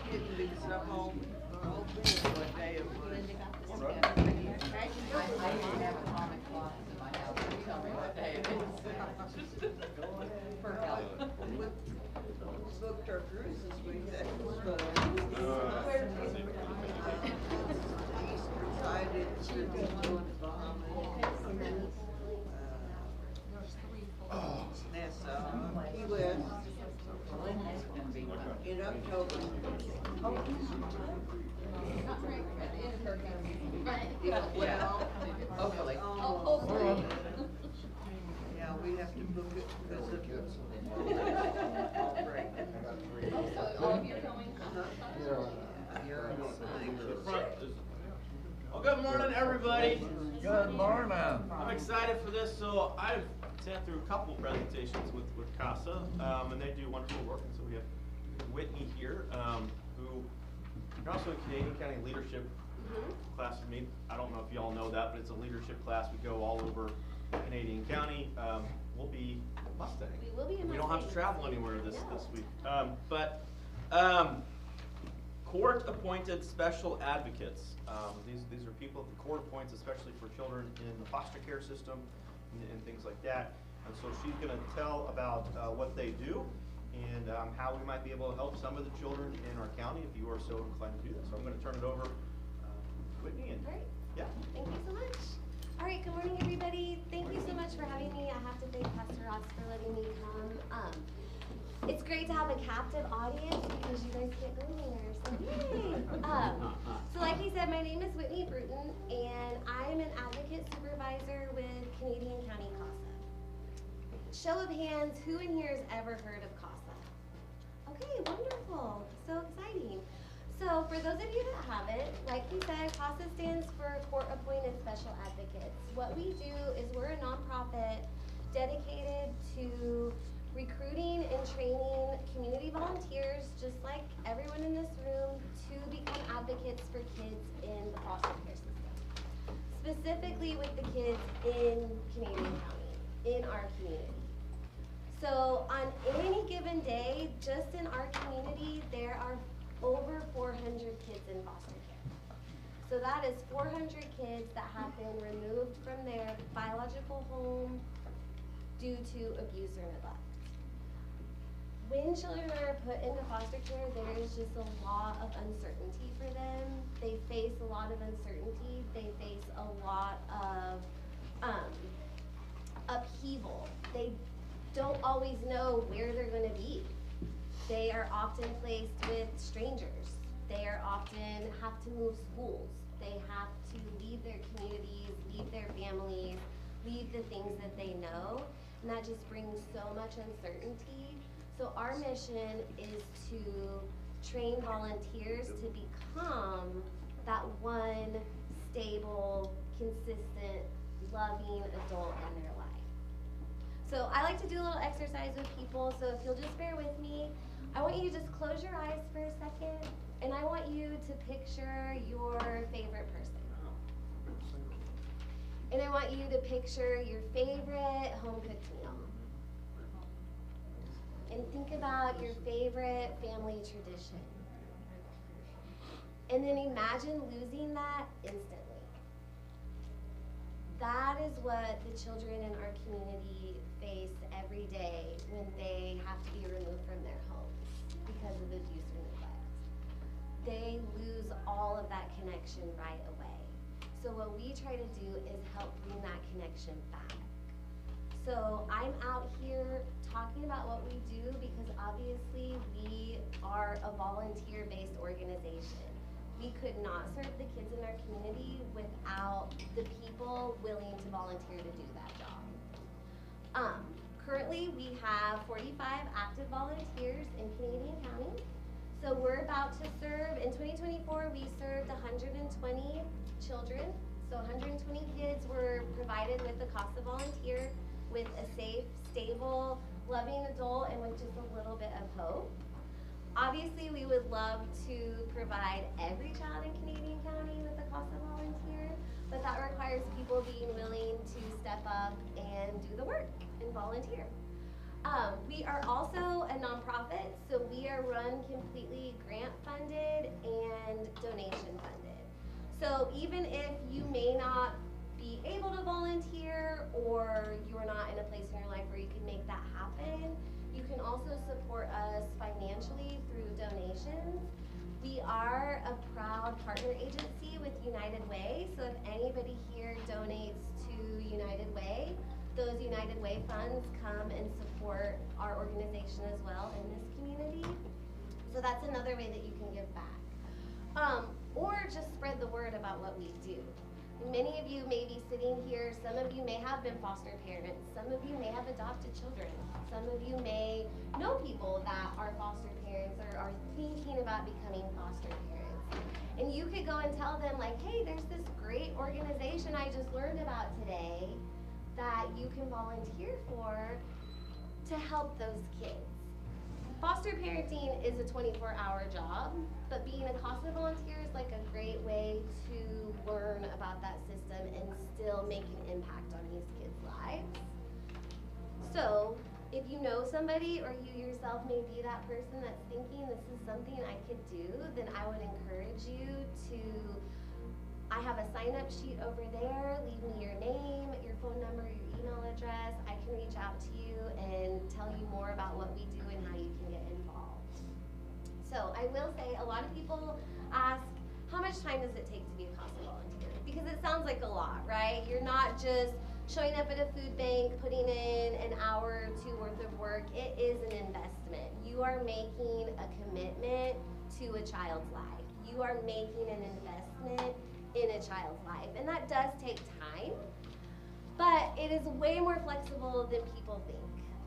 getting these home one day of mine. I used to have a comic closet in my house. You tell me what day it is. For help. Booked our cruise this week. That was fun. Easter side, it's going to be going to Bahamas. Nassau, Key West, It's gonna be fun. in October. Well, Hopefully. hopefully. Yeah, we have to book it because of break. All of you are going? Well, good morning, everybody. Good morning. I'm excited for this. So I've sat through a couple presentations with CASA, and they do wonderful work. And so we have Whitney here, who you're also in Canadian County leadership class with me. I don't know if you all know that, but it's a leadership class. We go all over Canadian County. We'll be in Mustang. We will be in We don't have to Mustang. travel anywhere this week. Court-appointed special advocates. These are people that the court appoints, especially for children in the foster care system and things like that. And so she's going to tell about what they do and how we might be able to help some of the children in our county if you are so inclined to do that. So I'm going to turn it over to Whitney. And Great. yeah. Thank you so much. All right, good morning, everybody. Thank you so much for having me. I have to thank Pastor Ross for letting me come. It's great to have a captive audience because you guys can't go anywhere, so yay! So like he said, my name is Whitney Bruton, and I'm an advocate supervisor with Canadian County CASA. Show of hands, who in here has ever heard of CASA? Okay, wonderful, so exciting. So for those of you that haven't, like we said, CASA stands for Court Appointed Special Advocates. What we do is we're a nonprofit dedicated to recruiting and training community volunteers, just like everyone in this room, to become advocates for kids in the foster care system. Specifically with the kids in Canadian County, in our community. So on any given day, just in our community, there are over 400 kids in foster care. So that is 400 kids that have been removed from their biological home due to abuse or neglect. When children are put into foster care, there is just a lot of uncertainty for them. They face a lot of uncertainty. They face a lot of upheaval. They don't always know where they're going to be. They are often placed with strangers. They are often have to move schools. They have to leave their communities, leave their families, leave the things that they know, and that just brings so much uncertainty. So our mission is to train volunteers to become that one stable, consistent, loving adult in their life. So I like to do a little exercise with people, so if you'll just bear with me, I want you to just close your eyes for a second, and I want you to picture your favorite person. And I want you to picture your favorite home-cooked meal. And think about your favorite family tradition. And then imagine losing that instantly. That is what the children in our community face every day when they have to be removed from their homes because of abuse or neglect. They lose all of that connection right away. So what we try to do is help bring that connection back. So I'm out here talking about what we do because obviously we are a volunteer-based organization. We could not serve the kids in our community without the people willing to volunteer to do that job. Currently we have 45 active volunteers in Canadian County. So we're about to serve, in 2024 we served 120 children. So 120 kids were provided with a CASA volunteer with a safe, stable, loving adult and with just a little bit of hope. Obviously, we would love to provide every child in Canadian County with a CASA volunteer, but that requires people being willing to step up and do the work and volunteer. We are also a nonprofit, so we are run completely grant funded and donation funded. So even if you may not be able to volunteer, or you're not in a place in your life where you can make that happen, you can also support us financially through donations. We are a proud partner agency with United Way, so if anybody here donates to United Way, those United Way funds come and support our organization as well in this community. So that's another way that you can give back. Or just spread the word about what we do. Many of you may be sitting here, some of you may have been foster parents, some of you may have adopted children, some of you may know people that are foster parents or are thinking about becoming foster parents. And you could go and tell them like, hey, there's this great organization I just learned about today that you can volunteer for to help those kids. Foster parenting is a 24-hour job, but being a CASA volunteer is like a great way to learn about that system and still make an impact on these kids' lives. So, if you know somebody or you yourself may be that person that's thinking this is something I could do, then I would encourage you to, I have a sign-up sheet over there. Leave me your name, your phone number, your email address. I can reach out to you and tell you more about what we do and how you can get involved. So I will say, a lot of people ask, how much time does it take to be a CASA volunteer? Because it sounds like a lot, right? You're not just showing up at a food bank, putting in an hour or two worth of work. It is an investment. You are making a commitment to a child's life. You are making an investment in a child's life, and that does take time, but it is way more flexible than people think.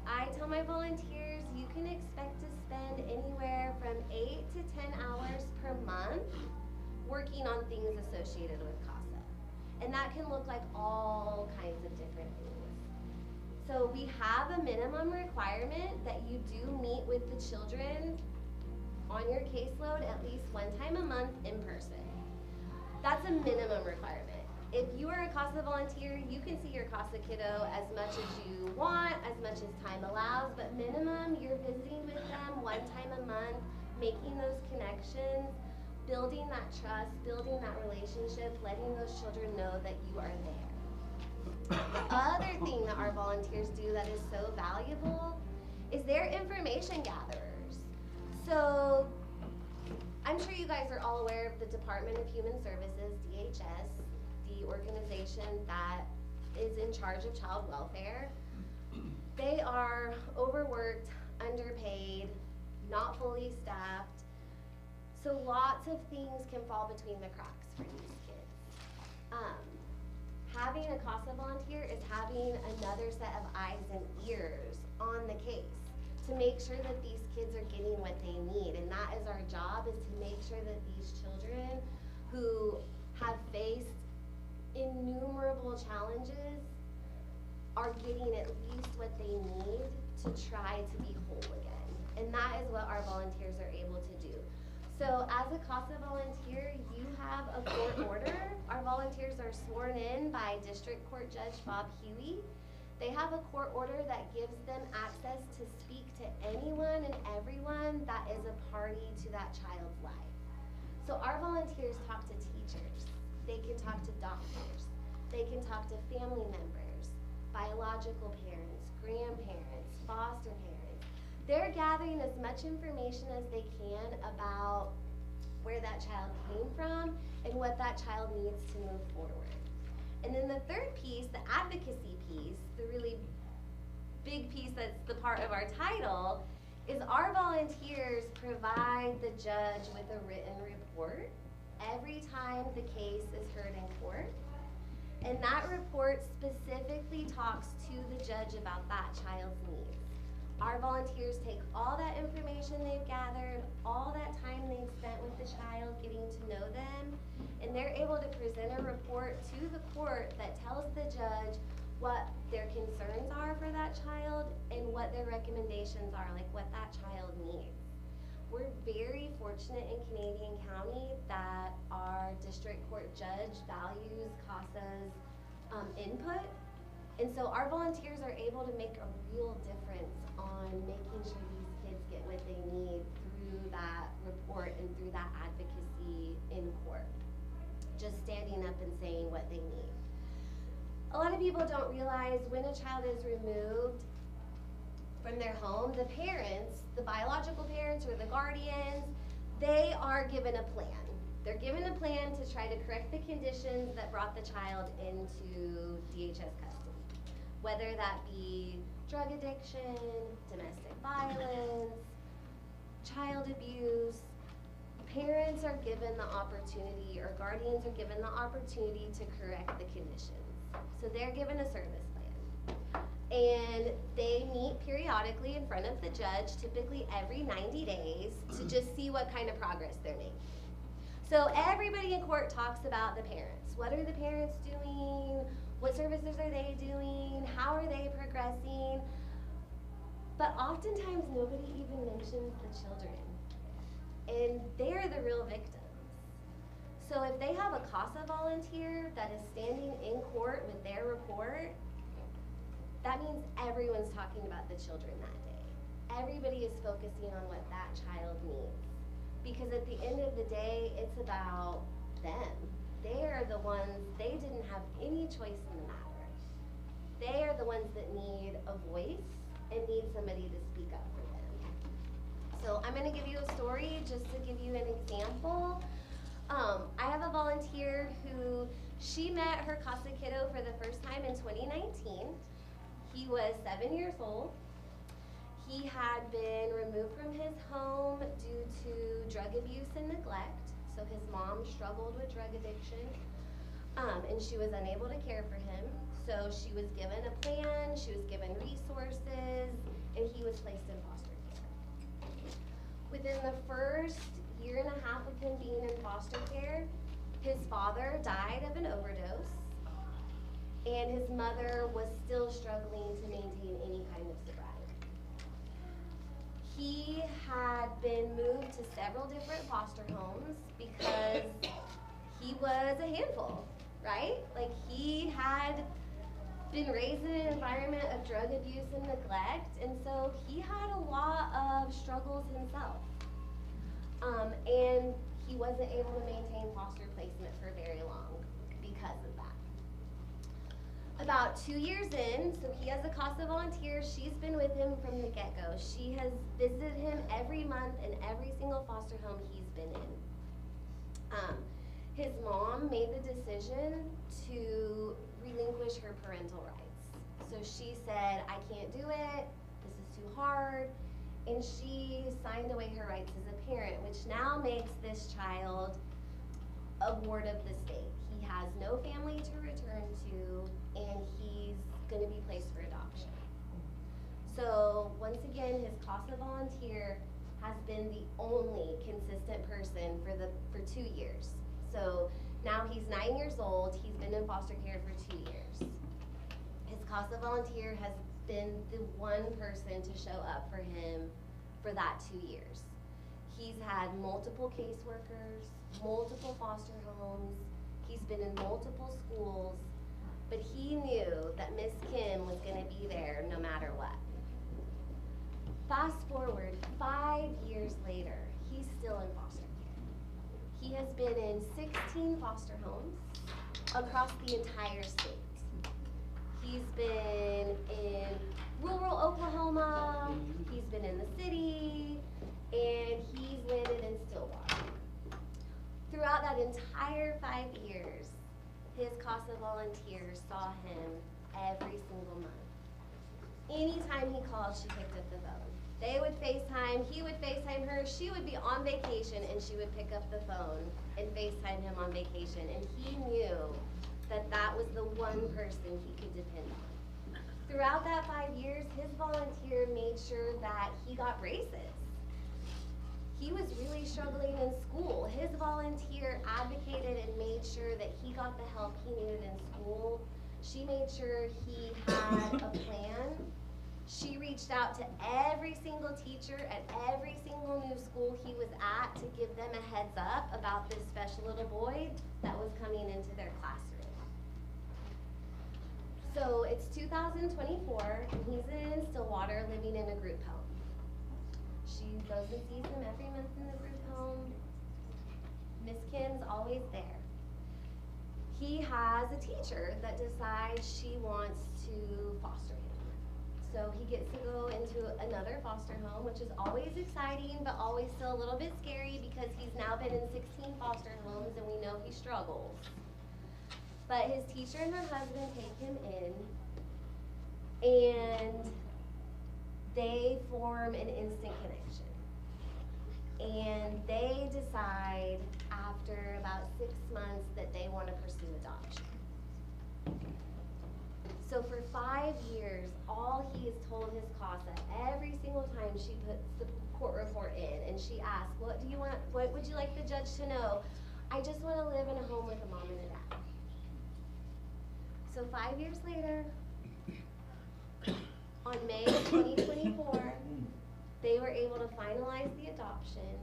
I tell my volunteers you can expect to spend anywhere from 8 to 10 hours per month working on things associated with CASA, and that can look like all kinds of different things. So we have a minimum requirement that you do meet with the children on your caseload at least one time a month in person. That's a minimum requirement. If you are a CASA volunteer, you can see your CASA kiddo as much as you want, as much as time allows, but minimum, you're visiting with them one time a month, making those connections, building that trust, building that relationship, letting those children know that you are there. The other thing that our volunteers do that is so valuable is they're information gatherers. So I'm sure you guys are all aware of the Department of Human Services, DHS, the organization that is in charge of child welfare. They are overworked, underpaid, not fully staffed, so lots of things can fall between the cracks for these kids. Having a CASA volunteer is having another set of eyes and ears on the case to make sure that these kids are getting what they need, and that is our job, is to make sure that these children who have faced innumerable challenges are getting at least what they need to try to be whole again. And that is what our volunteers are able to do. So as a CASA volunteer, you have a court order. Our volunteers are sworn in by District Court Judge Bob Huey. They have a court order that gives them access to speak to anyone and everyone that is a party to that child's life. So our volunteers talk to teachers, they can talk to doctors, they can talk to family members, biological parents, grandparents, foster parents. They're gathering as much information as they can about where that child came from and what that child needs to move forward. And then the third piece, the advocacy piece, the really big piece that's the part of our title, is our volunteers provide the judge with a written report every time the case is heard in court. And that report specifically talks to the judge about that child's needs. Our volunteers take all that information they've gathered, all that time they've spent with the child, getting to know them, and they're able to present a report to the court that tells the judge what their concerns are for that child and what their recommendations are, like what that child needs. We're very fortunate in Canadian County that our district court judge values CASA's input. And so our volunteers are able to make a real difference on making sure these kids get what they need through just standing up and saying what they need. A lot of people don't realize when a child is removed from their home, the parents, the biological parents or the guardians, they are given a plan. They're given a plan to try to correct the conditions that brought the child into DHS custody. Whether that be drug addiction, domestic violence, child abuse, parents are given the opportunity, or guardians are given the opportunity to correct the conditions. So they're given a service plan. And they meet periodically in front of the judge, typically every 90 days, to just see what kind of progress they're making. So everybody in court talks about the parents. What are the parents doing? What services are they doing? How are they progressing? But oftentimes nobody even mentions the children. And they're the real victims. So if they have a CASA volunteer that is standing in court with their report, that means everyone's talking about the children that day. Everybody is focusing on what that child needs. Because at the end of the day, it's about them. They are the ones, they didn't have any choice in the matter. They are the ones that need a voice and need somebody to speak up for them. So I'm gonna give you a story just to give you an example. I have a volunteer who, she met her CASA kiddo for the first time in 2019. He was 7 years old. He had been removed from his home due to drug abuse and neglect. So his mom struggled with drug addiction, and she was unable to care for him. So she was given a plan, she was given resources, and he was placed in foster care. Within the first year and a half of him being in foster care, his father died of an overdose, and his mother was still struggling to maintain any kind of sobriety. He had been moved to several different foster homes because he was a handful, right? Like, he had been raised in an environment of drug abuse and neglect, and so he had a lot of struggles himself. And he wasn't able to maintain foster placement for very long because of that. About 2 years in, so he has a CASA volunteer, she's been with him from the get-go. She has visited him every month in every single foster home he's been in. His mom made the decision to relinquish her parental rights. So she said, I can't do it, this is too hard, and she signed away her rights as a parent, which now makes this child a ward of the state. He has no family to return to, and he's gonna be placed for adoption. So once again, his CASA volunteer has been the only consistent person for 2 years. So now he's 9 years old, he's been in foster care for 2 years. His CASA volunteer has been the one person to show up for him for that 2 years. He's had multiple caseworkers, multiple foster homes, he's been in multiple schools, but he knew that Miss Kim was gonna be there no matter what. Fast forward 5 years later, he's still in foster care. He has been in 16 foster homes across the entire state. He's been in rural Oklahoma, he's been in the city, and he's landed in Stillwater. Throughout that entire 5 years, his CASA volunteers saw him every single month. Anytime he called, she picked up the phone. They would FaceTime, he would FaceTime her, she would be on vacation and she would pick up the phone and FaceTime him on vacation. And he knew that that was the one person he could depend on. Throughout that 5 years, his volunteer made sure that he got braces. He was really struggling in school. His volunteer advocated and made sure that he got the help he needed in school. She made sure he had a plan. She reached out to every single teacher at every single new school he was at to give them a heads up about this special little boy that was coming into their classroom. So it's 2024, and he's in Stillwater living in a group home. She goes and sees him every month in the group home. Miss Kim's always there. he has a teacher that decides she wants to foster him. So he gets to go into another foster home, which is always exciting, but always still a little bit scary because he's now been in 16 foster homes and we know he struggles. But his teacher and her husband take him in, and they form an instant connection. And they decide after about 6 months that they want to pursue adoption. So for 5 years, all he has told his CASA, every single time she puts the court report in and she asks, what would you like the judge to know? I just want to live in a home with a mom and a dad. So 5 years later, on May of 2024, they were able to finalize the adoption,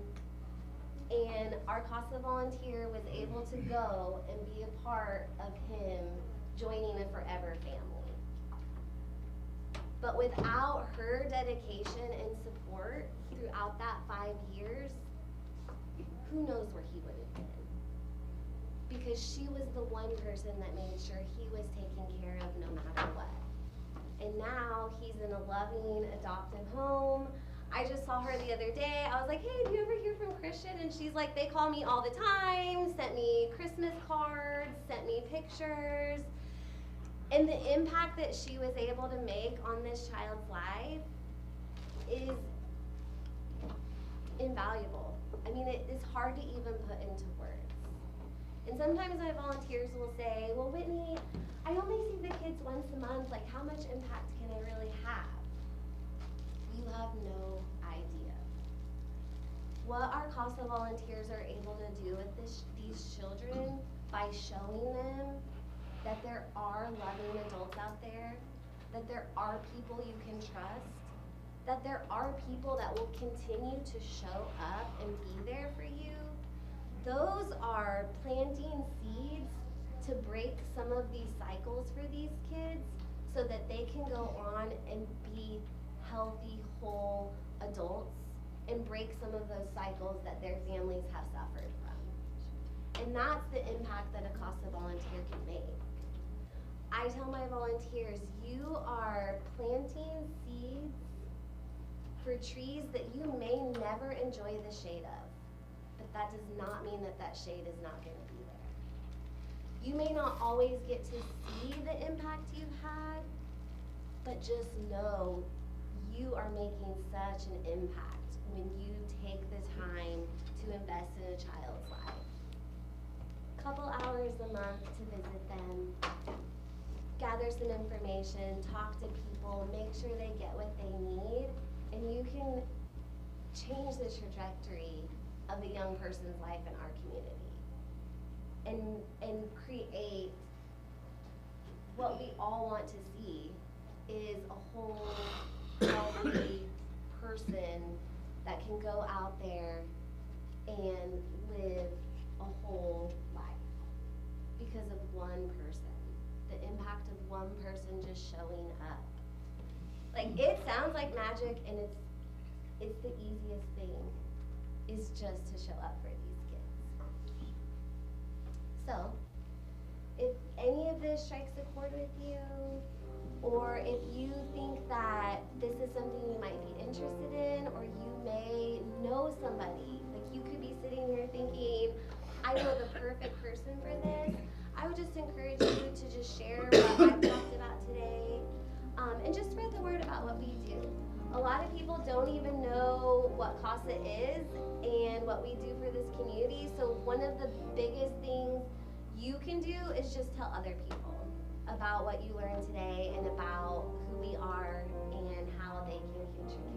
and our CASA volunteer was able to go and be a part of him joining a forever family. But without her dedication and support throughout that 5 years, who knows where he would have been? Because she was the one person that made sure he was taken care of no matter what. And now he's in a loving adoptive home. I just saw her the other day. I was like, hey, do you ever hear from Christian? And she's like, they call me all the time, sent me Christmas cards, sent me pictures. And the impact that she was able to make on this child's life is invaluable. I mean, it is hard to even put into words. And sometimes my volunteers will say, well, Whitney, I only see the kids once a month. Like, how much impact can I really have? You have no idea. What our CASA volunteers are able to do with these children by showing them that there are loving adults out there, that there are people you can trust, that there are people that will continue to show up and be there for you. Those are planting seeds to break some of these cycles for these kids so that they can go on and be healthy, whole adults and break some of those cycles that their families have suffered from. And that's the impact that a CASA volunteer can make. I tell my volunteers, you are planting seeds for trees that you may never enjoy the shade of, but that does not mean that that shade is not going to be there. You may not always get to see the impact you've had, but just know you are making such an impact when you take the time to invest in a child's life. A couple hours a month to visit them, gather some information, talk to people, make sure they get what they need, and you can change the trajectory of a young person's life in our community and create what we all want to see is a whole healthy person that can go out there and live a whole life because of one person. The impact of one person just showing up. Like, it sounds like magic, and it's the easiest thing is just to show up for these kids. So, if any of this strikes a chord with you, or if you think that this is something you might be interested in, or you may know somebody, like you could be sitting here thinking, I know the perfect person for this, I would just encourage you to just share what I've talked about today, and just spread the word about what we do. A lot of people don't even know what CASA is and what we do for this community, so one of the biggest things you can do is just tell other people about what you learned today and about who we are and how they can contribute.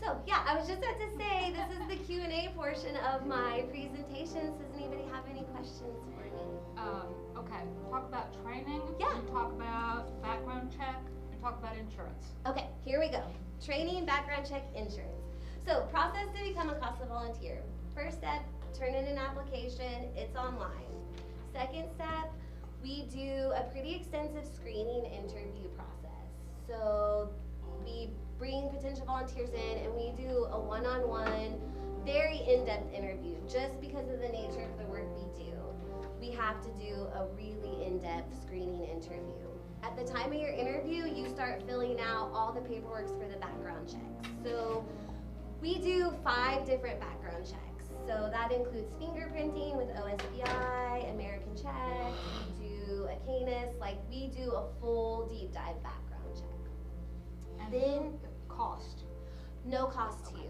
So yeah, I was just about to say, this is the Q&A portion of my presentation. Does anybody have any questions for me? Okay, talk about training. Yeah. And talk about background check, and talk about insurance. Okay, here we go. Training, background check, insurance. So, process to become a CASA volunteer. First step, turn in an application. It's online. Second step, we do a pretty extensive screening interview process. So, we bring potential volunteers in and we do a one-on-one, very in-depth interview just because of the nature of the work we do. we have to do a really in-depth screening interview. At the time of your interview, you start filling out all the paperwork for the background checks. So we do 5 different background checks. So that includes fingerprinting with OSBI, American Check, we do a CANIS, like we do a full deep dive background check. And Then, cost. no cost to you.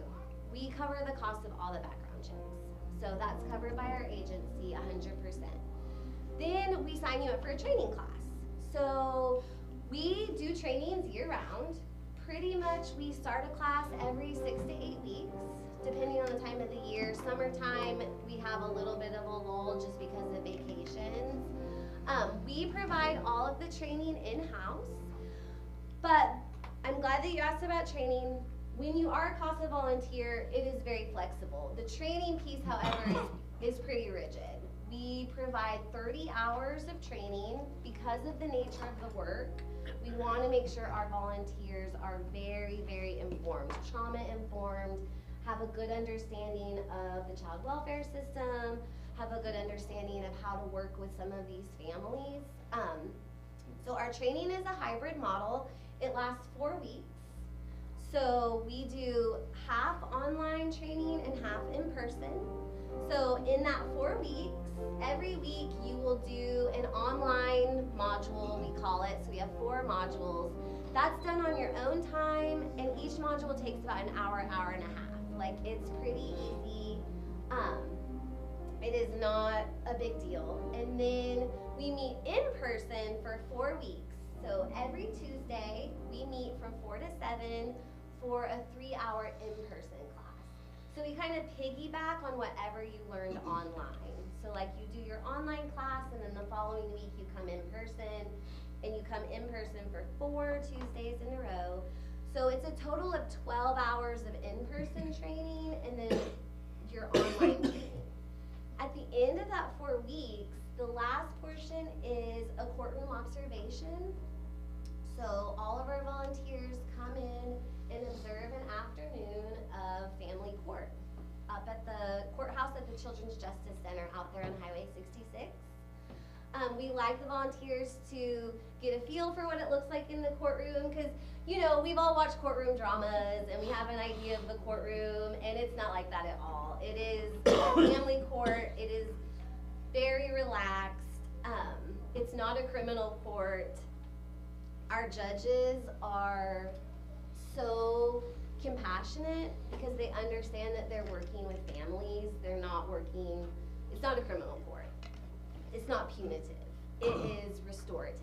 We cover the cost of all the background checks. So that's covered by our agency 100%. Then we sign you up for a training class. So we do trainings year round. Pretty much we start a class every 6 to 8 weeks, depending on the time of the year. Summertime, we have a little bit of a lull just because of vacations. We provide all of the training in-house, but I'm glad that you asked about training. When you are a CASA volunteer, it is very flexible. The training piece, however, is pretty rigid. We provide 30 hours of training because of the nature of the work. We want to make sure our volunteers are very, very informed, trauma informed, have a good understanding of the child welfare system, have a good understanding of how to work with some of these families. So our training is a hybrid model. It lasts 4 weeks. So we do half online training and half in person. So in that 4 weeks, every week you will do an online module, we call it. So we have 4 modules. That's done on your own time, and each module takes about an hour, hour and a half. Like, it's pretty easy. It is not a big deal. And then we meet in person for 4 weeks. So every Tuesday, we meet from 4 to 7 for a 3-hour in-person class. So we kind of piggyback on whatever you learned online. So like you do your online class, and then the following week you come in person, and you come in person for 4 Tuesdays in a row. So it's a total of 12 hours of in-person training, and then your online training. At the end of that 4 weeks, the last portion is a courtroom observation. So all of our volunteers come in and observe an afternoon of family court up at the courthouse at the Children's Justice Center out there on Highway 66. We like the volunteers to get a feel for what it looks like in the courtroom, because, you know, we've all watched courtroom dramas and we have an idea of the courtroom, and it's not like that at all. It is a family court. It is very relaxed. It's not a criminal court. Our judges are so compassionate because they understand that they're working with families. They're not working, it's not a criminal court. It's not punitive. It is restorative.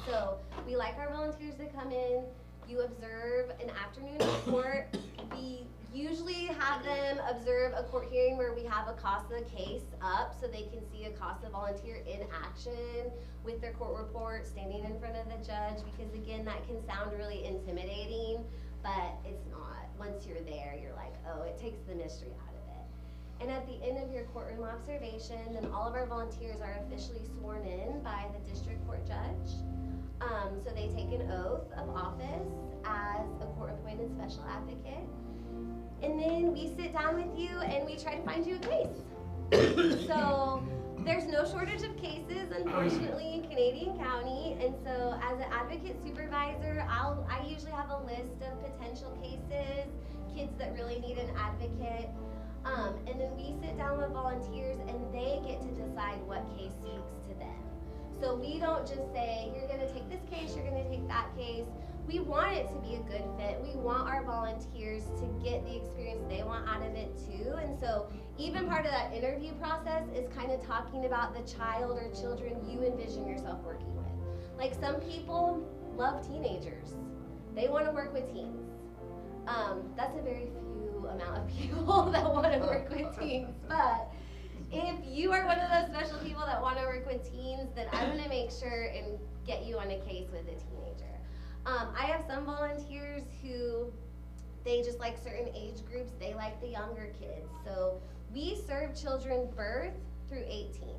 So we like our volunteers to come in. You observe an afternoon of court. We usually have them observe a court hearing where we have a CASA case up so they can see a CASA volunteer in action with their court report standing in front of the judge, because again, that can sound really intimidating, but it's not. Once you're there, you're like, oh, it takes the mystery out of it. And at the end of your courtroom observation, then all of our volunteers are officially sworn in by the district court judge. So they take an oath of office as a court-appointed special advocate. And then we sit down with you and we try to find you a case. So there's no shortage of cases, unfortunately, in Canadian County. And so as an advocate supervisor, I usually have a list of potential cases, kids that really need an advocate. And then we sit down with volunteers and they get to decide what case speaks to them. So we don't just say, you're gonna take this case, you're gonna take that case. We want it to be a good fit. We want our volunteers to get the experience they want out of it too. And so even part of that interview process is kind of talking about the child or children you envision yourself working with. Like, some people love teenagers. They want to work with teens. That's a very few amount of people that want to work with teens. But if you are one of those special people that want to work with teens, then I'm going to make sure and get you on a case with a teenager. I have some volunteers who, they just like certain age groups. They like the younger kids. So we serve children birth through 18.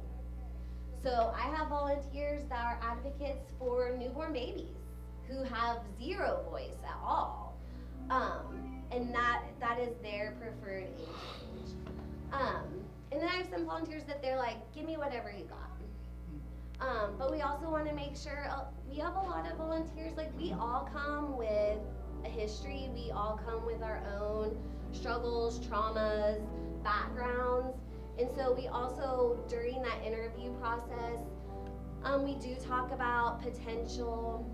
So I have volunteers that are advocates for newborn babies who have zero voice at all. And that is their preferred age range. And then I have some volunteers that they're like, give me whatever you got. But we also want to make sure, we have a lot of volunteers, like we all come with a history, we all come with our own struggles, traumas, backgrounds. And so we also, during that interview process, we do talk about potential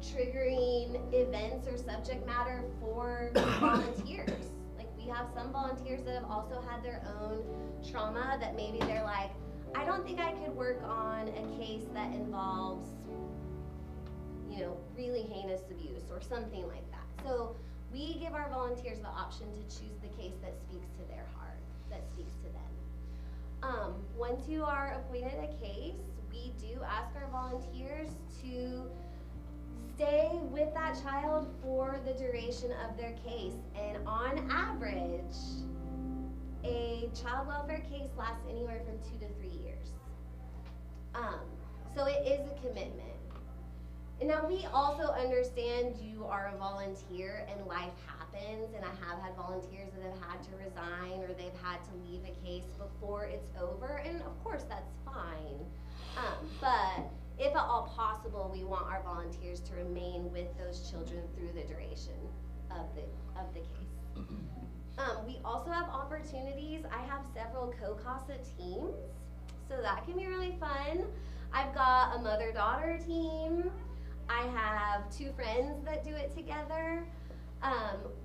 triggering events or subject matter for volunteers. Like we have some volunteers that have also had their own trauma that maybe they're like, I don't think I could work on a case that involves, you know, really heinous abuse or something like that. So we give our volunteers the option to choose the case that speaks to their heart, that speaks to them. Once you are appointed a case, we do ask our volunteers to stay with that child for the duration of their case. And on average, a child welfare case lasts anywhere from 2 to 3 years. So it is a commitment. And now we also understand you are a volunteer and life happens, and I have had volunteers that have had to resign or they've had to leave a case before it's over, and of course that's fine. But if at all possible, we want our volunteers to remain with those children through the duration of the case. We also have opportunities. I have several CASA teams, so that can be really fun. I've got a mother-daughter team. I have 2 friends that do it together.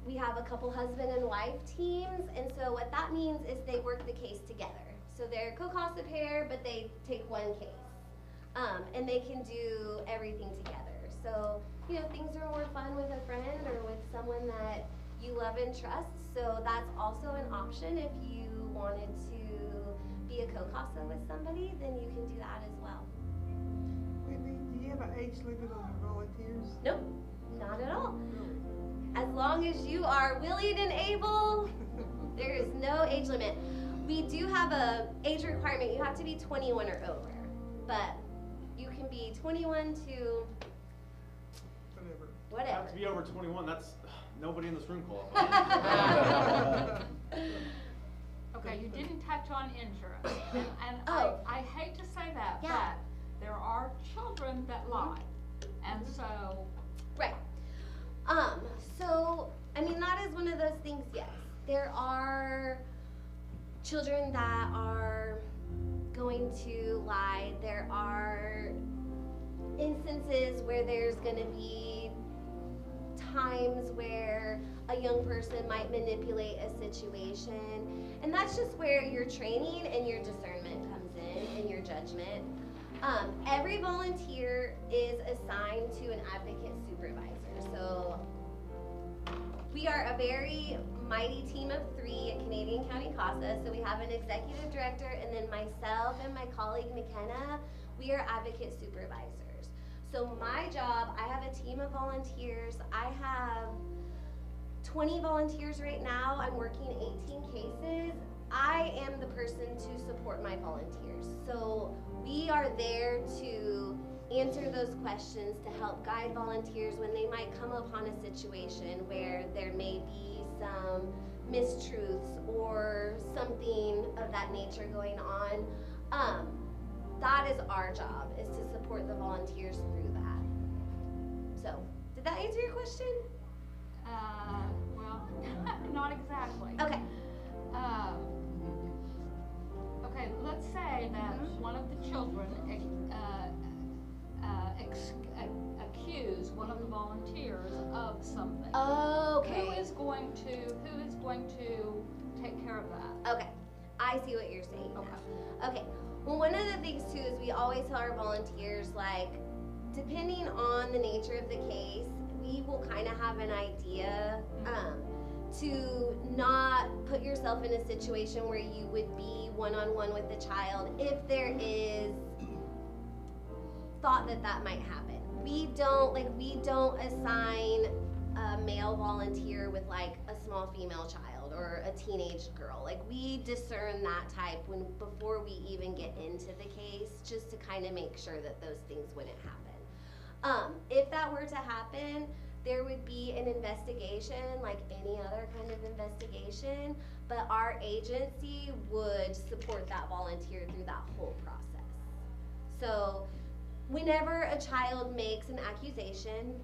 We have a couple husband and wife teams, and so what that means is they work the case together. So they're a CASA pair, but they take one case, and they can do everything together. So, you know, things are more fun with a friend or with someone that you love and trust. So that's also an option. If you wanted to be a CASA with somebody, then you can do that as well. Whitney, do you have an age limit on your volunteers? Nope, not at all. Really? As long as you are willing and able, there is no age limit. We do have a age requirement. You have to be 21 or over, but you can be 21 to whatever. Have to be over 21, that's, nobody in this room qualifies. Okay, you didn't touch on insurance, and Oh. I hate to say that, Yeah. but there are children that lie, and so, Right. So, I mean, that is one of those things, yes. There are children that are going to lie. There are instances where there's going to be times where a young person might manipulate a situation. And that's just where your training and your discernment comes in and your judgment. Every volunteer is assigned to an advocate supervisor. So we are a very mighty team of 3 at Canadian County CASA. So we have an executive director, and then myself and my colleague McKenna, we are advocate supervisors. So my job, I have a team of volunteers. I have 20 volunteers right now. I'm working 18 cases. I am the person to support my volunteers. So we are there to answer those questions, to help guide volunteers when they might come upon a situation where there may be some mistruths or something of that nature going on. That is our job, is to support the volunteers through that. So, did that answer your question? well, not exactly. Okay. Okay, let's say that one of the children accuse one of the volunteers of something. Okay. Who is going to take care of that? Okay. I see what you're saying. Okay. Okay. Well, one of the things too is we always tell our volunteers, like, depending on the nature of the case, we will kind of have an idea to not put yourself in a situation where you would be one-on-one with the child if there is thought that that might happen. We don't assign a male volunteer with like a small female child or a teenage girl. Like, we discern that type before we even get into the case, just to kind of make sure that those things wouldn't happen. If that were to happen, there would be an investigation like any other kind of investigation, but our agency would support that volunteer through that whole process. So whenever a child makes an accusation,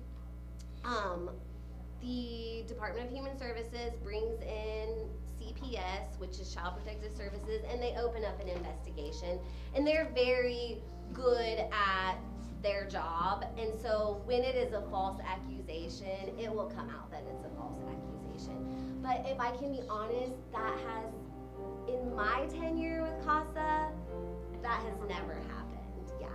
the Department of Human Services brings in CPS, which is Child Protective Services, and they open up an investigation. And they're very good at their job, and so when it is a false accusation, it will come out that it's a false accusation. But if I can be honest, that has, in my tenure with CASA, that has never happened, yeah.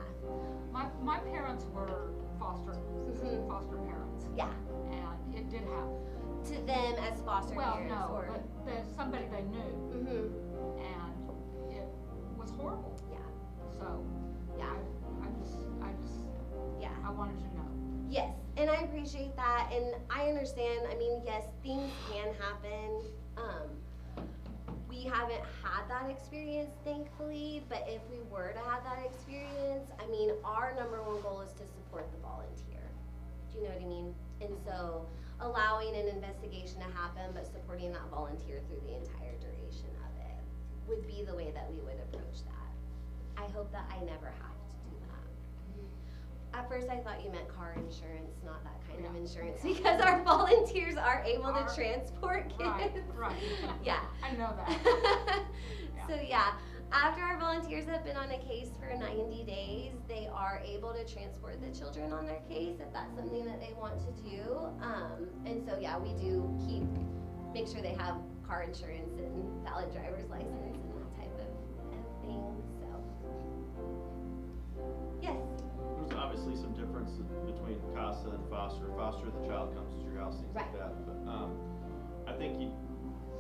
My parents were foster parents, Yeah, and it did happen. to them as foster Well, parents, no, or, but there's somebody they knew, and it was horrible. yeah, So, yeah, I wanted to know. yes, and I appreciate that, and I understand, I mean, yes, things can happen, we haven't had that experience, thankfully, but if we were to have that experience, I mean, our number one goal is to support the volunteer. Do you know what I mean? And so, allowing an investigation to happen, but supporting that volunteer through the entire duration of it would be the way that we would approach that. I hope that I never have to do that. At first, I thought you meant car insurance, not that kind of insurance, because our volunteers are able to transport kids. Right. Yeah. I know that. So yeah, after our volunteers have been on a case for 90 days, they are able to transport the children on their case if that's something that they want to do. And so yeah, we do make sure they have car insurance and valid driver's license and that type of thing, so. Yes, There's obviously some differences between CASA and foster. Foster, the child comes to your house, things like Right. that. But I think you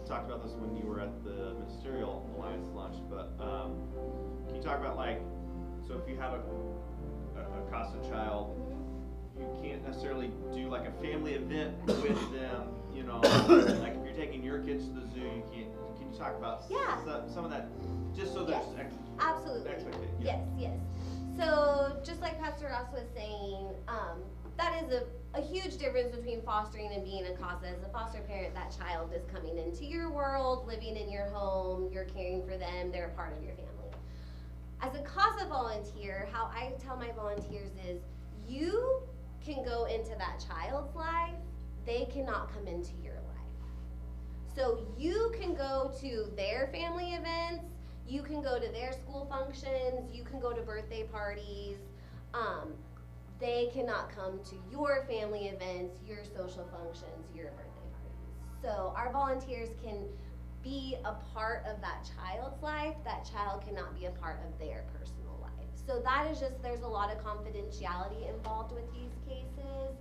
talked about this when you were at the Ministerial Alliance lunch, but can you talk about, like, so if you have a CASA child, you can't necessarily do like a family event with them, you know, like if you're taking your kids to the zoo, you can't, can you talk about Yeah. some of that, just so there's Yes, absolutely. expectation? Yes, yes. So just like Pastor Ross was saying, that is a huge difference between fostering and being a CASA. As a foster parent, that child is coming into your world, living in your home, you're caring for them, they're a part of your family. As a CASA volunteer, how I tell my volunteers is, you can go into that child's life, they cannot come into your life. So you can go to their family events, you can go to their school functions, you can go to birthday parties. They cannot come to your family events, your social functions, your birthday parties. So our volunteers can be a part of that child's life, that child cannot be a part of their personal life. So that is just, there's a lot of confidentiality involved with these cases.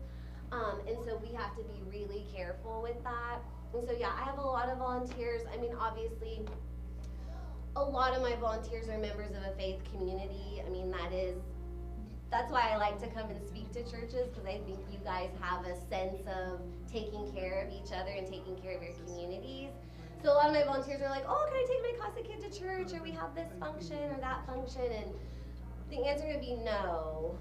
And so we have to be really careful with that. And so yeah, I have a lot of volunteers. I mean, obviously, a lot of my volunteers are members of a faith community. I mean, that's why I like to come and speak to churches, because I think you guys have a sense of taking care of each other and taking care of your communities. So a lot of my volunteers are like, oh, can I take my CASA kid to church, or we have this function or that function, and the answer would be no.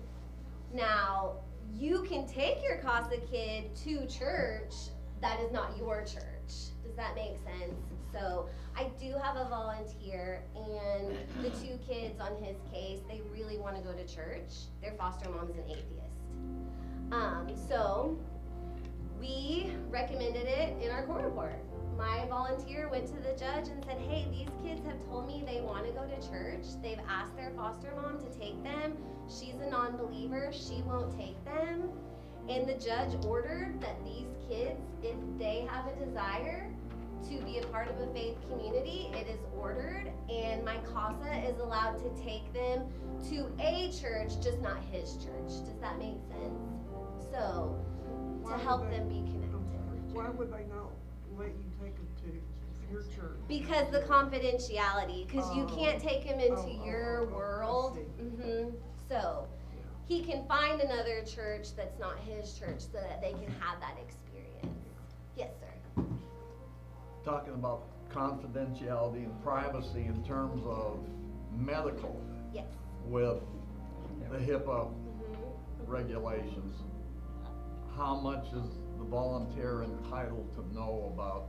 Now, you can take your CASA kid to church, that is not your church. Does that make sense? So I do have a volunteer, and the two kids on his case, they really want to go to church. Their foster mom's an atheist. So we recommended it in our court report. My volunteer went to the judge and said, hey, these kids have told me they want to go to church. They've asked their foster mom to take them. She's a non-believer. She won't take them. And the judge ordered that these kids, if they have a desire to be a part of a faith community, it is ordered, and my CASA is allowed to take them to a church, just not his church. Does that make sense? So, to help them be connected. Why would they not let you take them to your church? Because the confidentiality, because you can't take him into your world. So, he can find another church that's not his church so that they can have that experience. Yes, sir. Talking about confidentiality and privacy in terms of medical Yes. with the HIPAA regulations. how much is the volunteer entitled to know about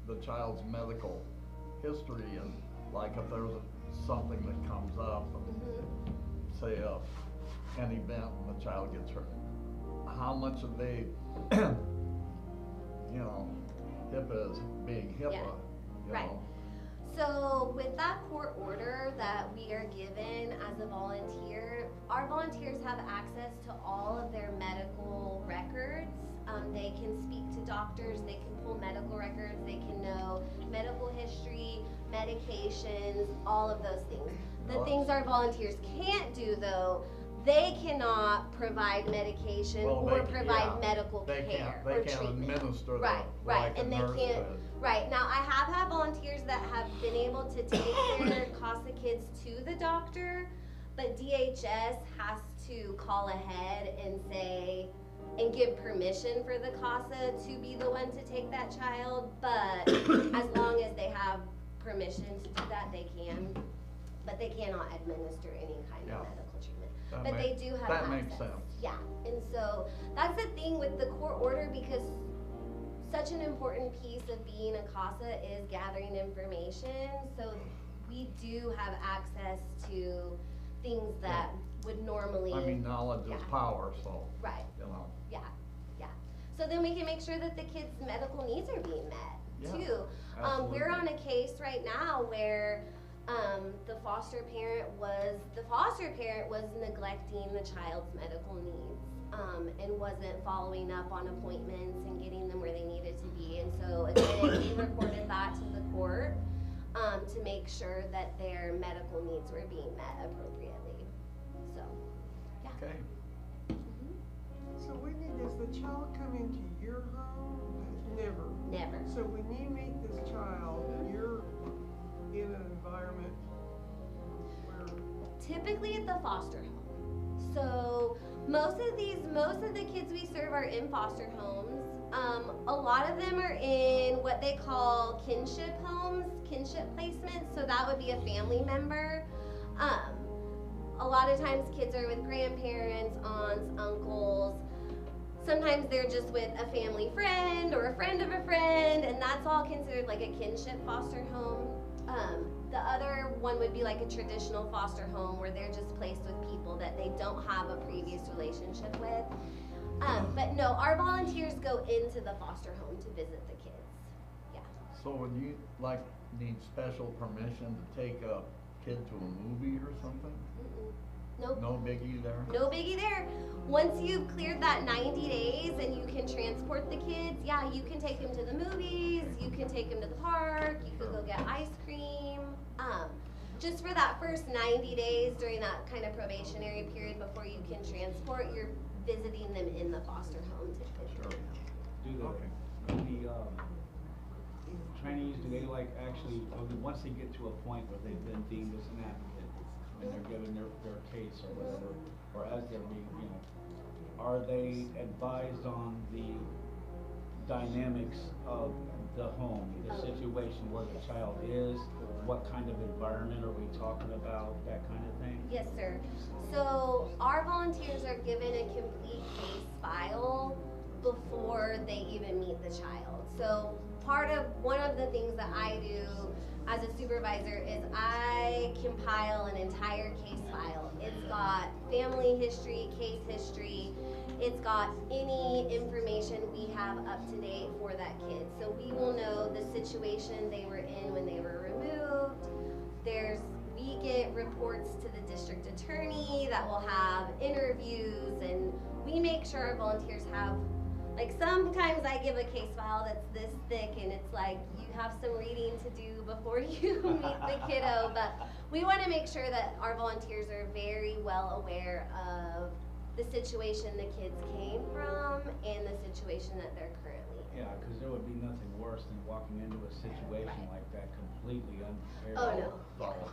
the child's medical history, and like if there's something that comes up, say an event and the child gets hurt, how much of they, you know, HIPAA is being HIPAA, Yeah, you right. know? So with that court order that we are given as a volunteer, our volunteers have access to all of their medical records. They can speak to doctors, they can pull medical records, they can know medical history, medications, all of those things. The things our volunteers can't do though, they cannot provide medication Well, or they- provide yeah, medical they care can't, or they can't treatment. administer that Right, right, like a and they nurse can't, could. right, now I have had volunteers that have been able to take their CASA kids to the doctor, but DHS has to call ahead and say, and give permission for the CASA to be the one to take that child, but as long as they have permission to do that, they can, but they cannot administer any kind Yeah. of medical treatment. That But they make- do have that access. makes sense. Yeah, and so that's the thing with the court order, because such an important piece of being a CASA is gathering information. So we do have access to things that would normally. I mean, knowledge is Yeah. power, so, Right, you know. yeah, yeah. So then we can make sure that the kids' medical needs are being met Yeah, too. We're on a case right now where the foster parent was neglecting the child's medical needs, and wasn't following up on appointments and getting them where they needed to be. And so again, we reported that to the court, to make sure that their medical needs were being met appropriately. So, yeah. Okay, So Whitney, does the child come into your home? Never. Never. So when you meet this child, you're in an environment where, Typically at the foster home. So most of the kids we serve are in foster homes. A lot of them are in what they call kinship homes, kinship placements. So that would be a family member. A lot of times kids are with grandparents, aunts, uncles. Sometimes they're just with a family friend or a friend of a friend, and that's all considered like a kinship foster home. The other one would be like a traditional foster home where they're just placed with people that they don't have a previous relationship with. But no, our volunteers go into the foster home to visit the kids. Yeah. so would you like need special permission to take a kid to a movie or something? Nope. No biggie there? No biggie there. Once you've cleared that 90 days and you can transport the kids, yeah, you can take them to the movies, you can take them to the park, you could go get ice cream. Just for that first 90 days during that kind of probationary period before you can transport, you're visiting them in the foster home typically. Sure. Do the trainees, do they like actually, once they get to a point where they've been deemed as an advocate, and they're given their case or whatever, or as they're being, you know, are they advised on the dynamics of the home, the situation where the child is, what kind of environment are we talking about, that kind of thing? Yes, sir. So our volunteers are given a complete case file before they even meet the child. So one of the things that I do as a supervisor is I compile an entire case file. It's got family history, case history, it's got any information we have up to date for that kid. So we will know the situation they were in when they were removed. We get reports to the district attorney that will have interviews, and we make sure our volunteers have, like, sometimes I give a case file that's this thick and it's like you have some reading to do before you meet the kiddo, but we want to make sure that our volunteers are very well aware of the situation the kids came from and the situation that they're currently in. Yeah, because there would be nothing worse than walking into a situation like that completely unprepared. Oh, no.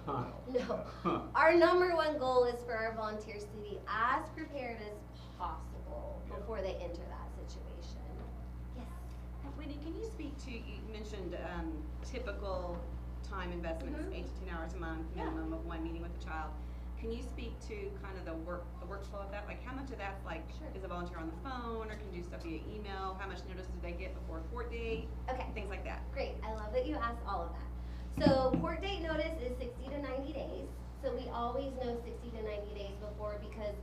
Huh. No. Our number one goal is for our volunteers to be as prepared as possible before they enter that situation. Yes. Whitney, can you speak to, you mentioned typical time investments, 8 to 10 hours a month, minimum of one meeting with the child. can you speak to kind of the workflow of that? Like how much of that's like, Sure. is a volunteer on the phone or can do stuff via email? How much notice do they get before a court date? Okay. Things like that. Great, I love that you asked all of that. So court date notice is 60 to 90 days. So we always know 60 to 90 days before because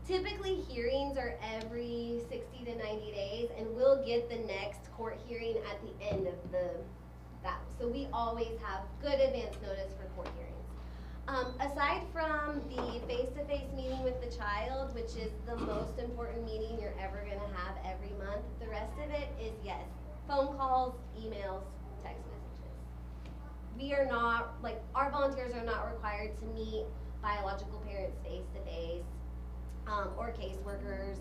typically hearings are every 60 to 90 days and we'll get the next court hearing at the end of that. So we always have good advance notice for court hearings. Aside from the face-to-face meeting with the child, which is the most important meeting you're ever gonna have every month, the rest of it is, yes, phone calls, emails, text messages. We are not, like, our volunteers are not required to meet biological parents face-to-face, or caseworkers.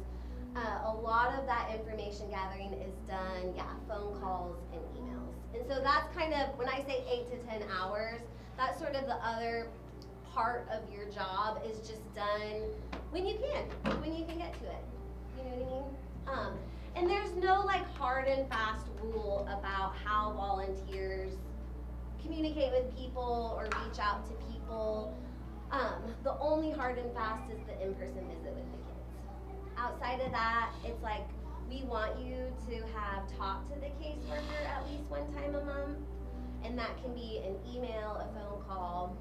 A lot of that information gathering is done, phone calls and emails. And so that's kind of, when I say 8 to 10 hours, that's sort of the other part of your job is just done when you can get to it. You know what I mean? And there's no like hard and fast rule about how volunteers communicate with people or reach out to people. The only hard and fast is the in-person visit with the kids. Outside of that, it's like we want you to have talked to the caseworker at least one time a month, and that can be an email, a phone call,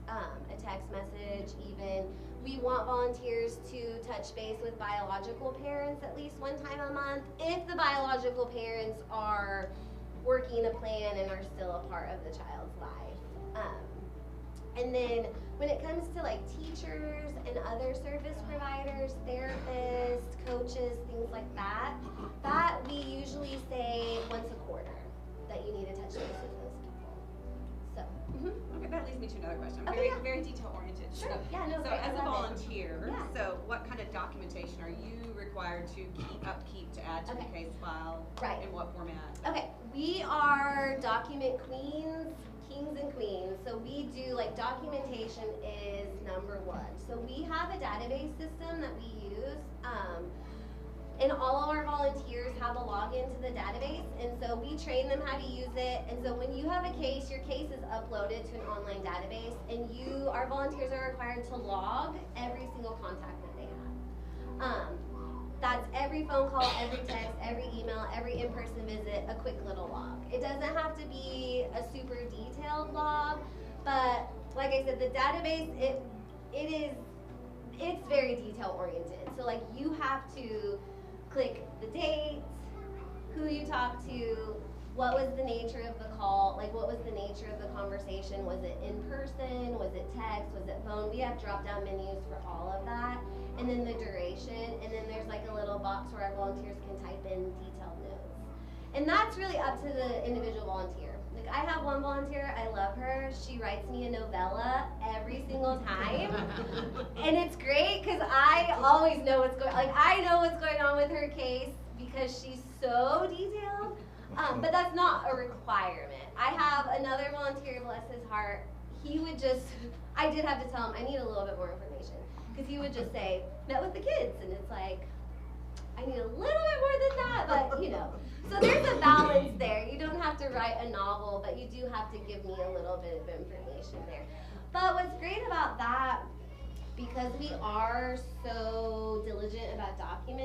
a text message even. We want volunteers to touch base with biological parents at least one time a month if the biological parents are working a plan and are still a part of the child's life. And then when it comes to like teachers and other service providers, therapists, coaches, things like that, that we usually say once a quarter that you need to touch base with those people. So, Okay, that leads me to another question. I'm Okay, very detail oriented. Sure, yeah, no, So great, I as a love it. volunteer, Yeah. so what kind of documentation are you required to keep to add to the Okay. case file? Right. In what format? Okay, we are document queens, kings and queens. So we do, like, documentation is number one. So we have a database system that we use, and all of our volunteers have a login to the database, and so we train them how to use it. And so when you have a case, your case is uploaded to an online database, and our volunteers are required to log every single contact that they have. That's every phone call, every text, every email, every in-person visit, a quick little log. It doesn't have to be a super detailed log, but like I said, the database, it's very detail oriented. So like you have to click the dates, who you talked to, what was the nature of the call, like what was the nature of the conversation, was it in person, was it text, was it phone? We have drop down menus for all of that, and then the duration, and then there's like a little box where our volunteers can type in detailed notes. And that's really up to the individual volunteer. Like I have one volunteer, I love her, she writes me a novella every single time, and it's great because I always know I know what's going on with her case because she's so detailed. But that's not a requirement. I have another volunteer, bless his heart, I did have to tell him, I need a little bit more information. Because he would just say, met with the kids, and it's like, I need a little bit more than that, but you know. So there's a balance there. You don't have to write a novel, but you do have to give me a little bit of information there. But what's great about that, because we are so diligent about documenting,